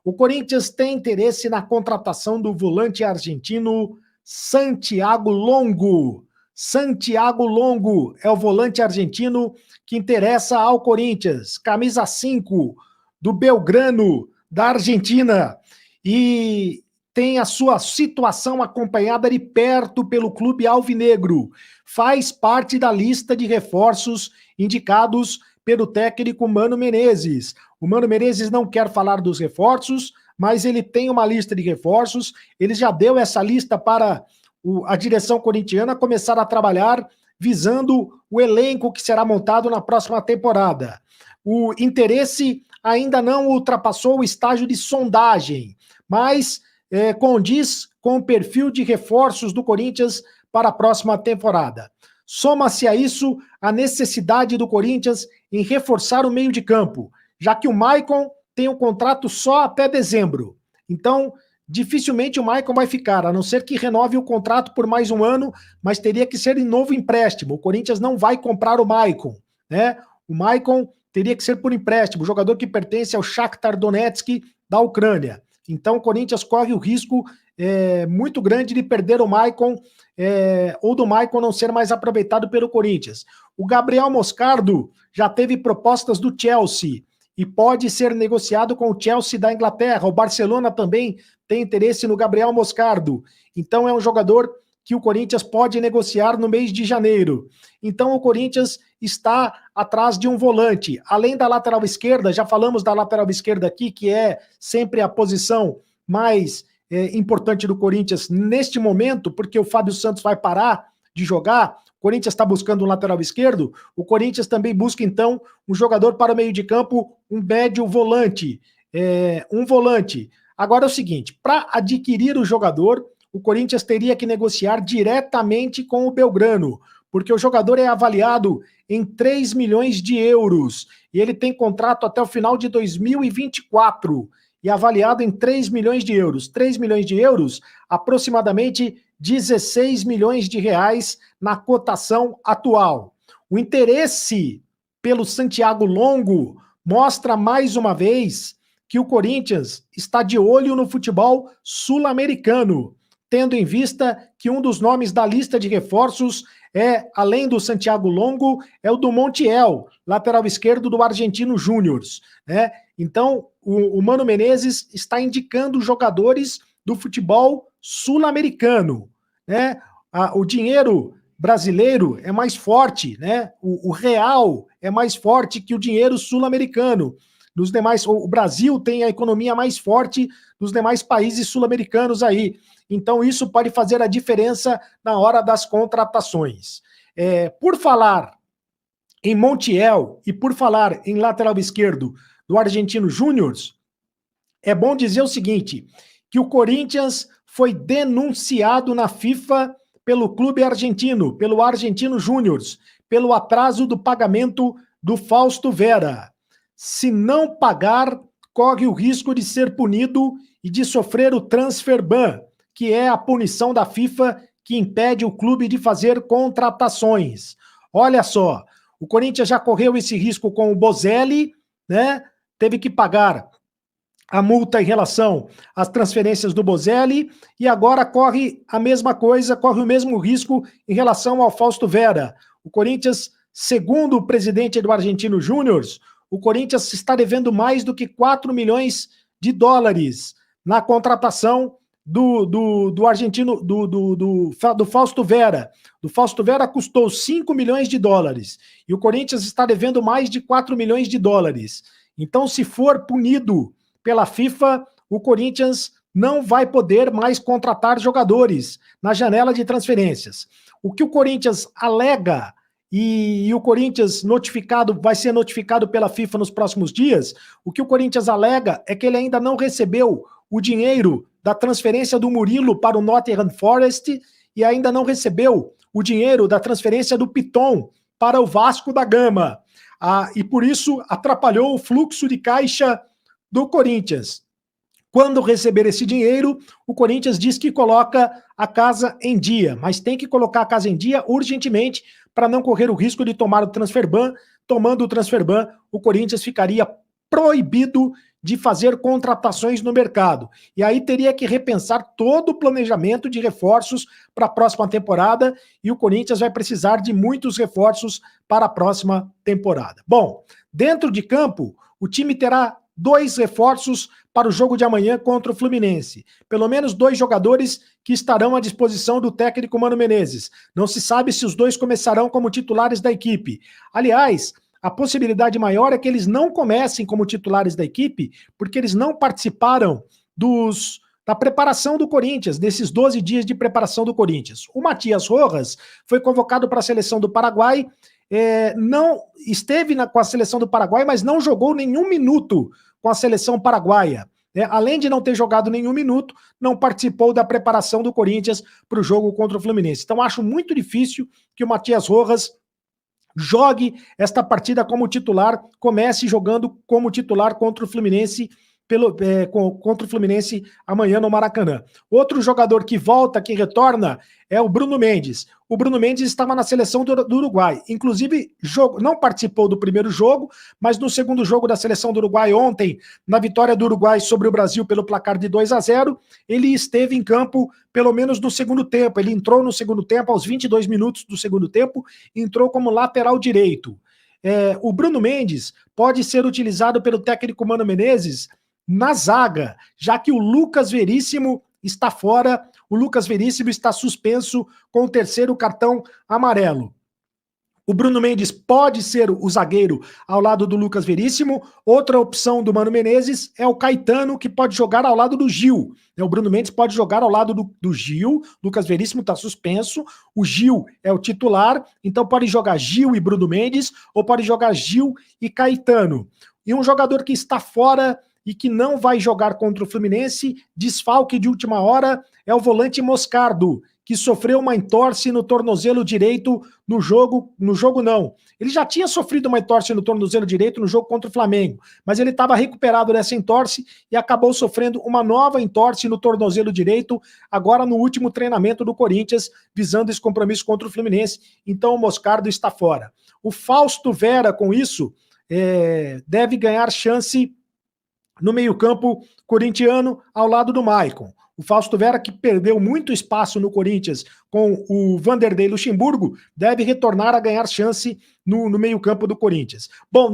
O Corinthians tem interesse na contratação do volante argentino Santiago Longo. Santiago Longo é o volante argentino que interessa ao Corinthians. Camisa 5 do Belgrano, da Argentina. E tem a sua situação acompanhada de perto pelo clube alvinegro. Faz parte da lista de reforços indicados pelo técnico Mano Menezes. O Mano Menezes não quer falar dos reforços, mas ele tem uma lista de reforços. Ele já deu essa lista para a direção corintiana começar a trabalhar visando o elenco que será montado na próxima temporada. O interesse ainda não ultrapassou o estágio de sondagem, mas condiz com o perfil de reforços do Corinthians para a próxima temporada. Soma-se a isso a necessidade do Corinthians em reforçar o meio de campo, já que o Maicon tem um contrato só até dezembro. Então, dificilmente o Maicon vai ficar, a não ser que renove o contrato por mais um ano, mas teria que ser em novo empréstimo. O Corinthians não vai comprar o Maicon, né? O Maicon teria que ser por empréstimo, jogador que pertence ao Shakhtar Donetsk da Ucrânia. Então, o Corinthians corre o risco muito grande de perder o Maicon ou do Maicon não ser mais aproveitado pelo Corinthians. O Gabriel Moscardo já teve propostas do Chelsea e pode ser negociado com o Chelsea da Inglaterra. O Barcelona também tem interesse no Gabriel Moscardo. Então, é um jogador que o Corinthians pode negociar no mês de janeiro. Então, o Corinthians está atrás de um volante. Além da lateral esquerda, já falamos da lateral esquerda aqui, que é sempre a posição mais importante do Corinthians neste momento, porque o Fábio Santos vai parar de jogar. O Corinthians está buscando um lateral esquerdo. O Corinthians também busca, então, um jogador para o meio de campo, um médio volante. Um volante. Agora é o seguinte, para adquirir o jogador, o Corinthians teria que negociar diretamente com o Belgrano, porque o jogador é avaliado em 3 milhões de euros, e ele tem contrato até o final de 2024, e avaliado em 3 milhões de euros. 3 milhões de euros, aproximadamente 16 milhões de reais na cotação atual. O interesse pelo Santiago Longo mostra mais uma vez que o Corinthians está de olho no futebol sul-americano, tendo em vista que um dos nomes da lista de reforços além do Santiago Longo, é o do Montiel, lateral esquerdo do Argentino Júnior, né? Então, o Mano Menezes está indicando jogadores do futebol sul-americano, né? O dinheiro brasileiro é mais forte, né? O real é mais forte que o dinheiro sul-americano. Nos demais, o Brasil tem a economia mais forte dos demais países sul-americanos aí. Então, isso pode fazer a diferença na hora das contratações. Por falar em Montiel e por falar em lateral esquerdo do Argentino Júnior, é bom dizer o seguinte, que o Corinthians foi denunciado na FIFA pelo clube argentino, pelo Argentino Júnior, pelo atraso do pagamento do Fausto Vera. Se não pagar, corre o risco de ser punido e de sofrer o transfer ban, que é a punição da FIFA que impede o clube de fazer contratações. Olha só, o Corinthians já correu esse risco com o Bozelli, né? Teve que pagar a multa em relação às transferências do Bozelli e agora corre a mesma coisa, corre o mesmo risco em relação ao Fausto Vera. O Corinthians, segundo o presidente do Argentino Júnior, o Corinthians está devendo mais do que 4 milhões de dólares na contratação do argentino, do Fausto Vera. Do Fausto Vera custou 5 milhões de dólares e o Corinthians está devendo mais de 4 milhões de dólares. Então, se for punido pela FIFA, o Corinthians não vai poder mais contratar jogadores na janela de transferências. O que o Corinthians alega, e o Corinthians vai ser notificado pela FIFA nos próximos dias, o que o Corinthians alega é que ele ainda não recebeu o dinheiro da transferência do Murilo para o Nottingham Forest e ainda não recebeu o dinheiro da transferência do Piton para o Vasco da Gama. E por isso atrapalhou o fluxo de caixa do Corinthians. Quando receber esse dinheiro, o Corinthians diz que coloca a casa em dia, mas tem que colocar a casa em dia urgentemente para não correr o risco de tomar o transfer ban. Tomando o transfer ban, o Corinthians ficaria proibido de fazer contratações no mercado. E aí teria que repensar todo o planejamento de reforços para a próxima temporada, e o Corinthians vai precisar de muitos reforços para a próxima temporada. Bom, dentro de campo, o time terá 2 reforços para o jogo de amanhã contra o Fluminense. Pelo menos 2 jogadores que estarão à disposição do técnico Mano Menezes. Não se sabe se os 2 começarão como titulares da equipe. Aliás, a possibilidade maior é que eles não comecem como titulares da equipe, porque eles não participaram da preparação do Corinthians, desses 12 dias de preparação do Corinthians. O Matias Rojas foi convocado para a seleção do Paraguai, não esteve com a seleção do Paraguai, mas não jogou nenhum minuto com a seleção paraguaia. Além de não ter jogado nenhum minuto, não participou da preparação do Corinthians para o jogo contra o Fluminense. Então acho muito difícil que o Matias Rojas jogue esta partida como titular, comece jogando como titular contra o Fluminense, contra o Fluminense amanhã no Maracanã. Outro jogador que volta, que retorna, é o Bruno Mendes. O Bruno Mendes estava na seleção do Uruguai, inclusive não participou do primeiro jogo, mas no segundo jogo da seleção do Uruguai ontem, na vitória do Uruguai sobre o Brasil pelo placar de 2-0, ele esteve em campo pelo menos no segundo tempo. Ele entrou no segundo tempo, aos 22 minutos do segundo tempo, entrou como lateral direito. O Bruno Mendes pode ser utilizado pelo técnico Mano Menezes na zaga, já que o Lucas Veríssimo está fora, o Lucas Veríssimo está suspenso com o 3º cartão amarelo. O Bruno Mendes pode ser o zagueiro ao lado do Lucas Veríssimo. Outra opção do Mano Menezes é o Caetano, que pode jogar ao lado do Gil. O Bruno Mendes pode jogar ao lado do Gil, Lucas Veríssimo está suspenso, o Gil é o titular, então pode jogar Gil e Bruno Mendes, ou pode jogar Gil e Caetano. E um jogador que está fora e que não vai jogar contra o Fluminense, desfalque de última hora, é o volante Moscardo, que sofreu uma entorse no tornozelo direito no jogo não. Ele já tinha sofrido uma entorse no tornozelo direito no jogo contra o Flamengo, mas ele estava recuperado dessa entorse e acabou sofrendo uma nova entorse no tornozelo direito, agora no último treinamento do Corinthians, visando esse compromisso contra o Fluminense. Então o Moscardo está fora. O Fausto Vera, com isso, deve ganhar chance no meio-campo corintiano, ao lado do Maicon. O Fausto Vera, que perdeu muito espaço no Corinthians com o Vanderlei Luxemburgo, deve retornar a ganhar chance no meio-campo do Corinthians. Bom,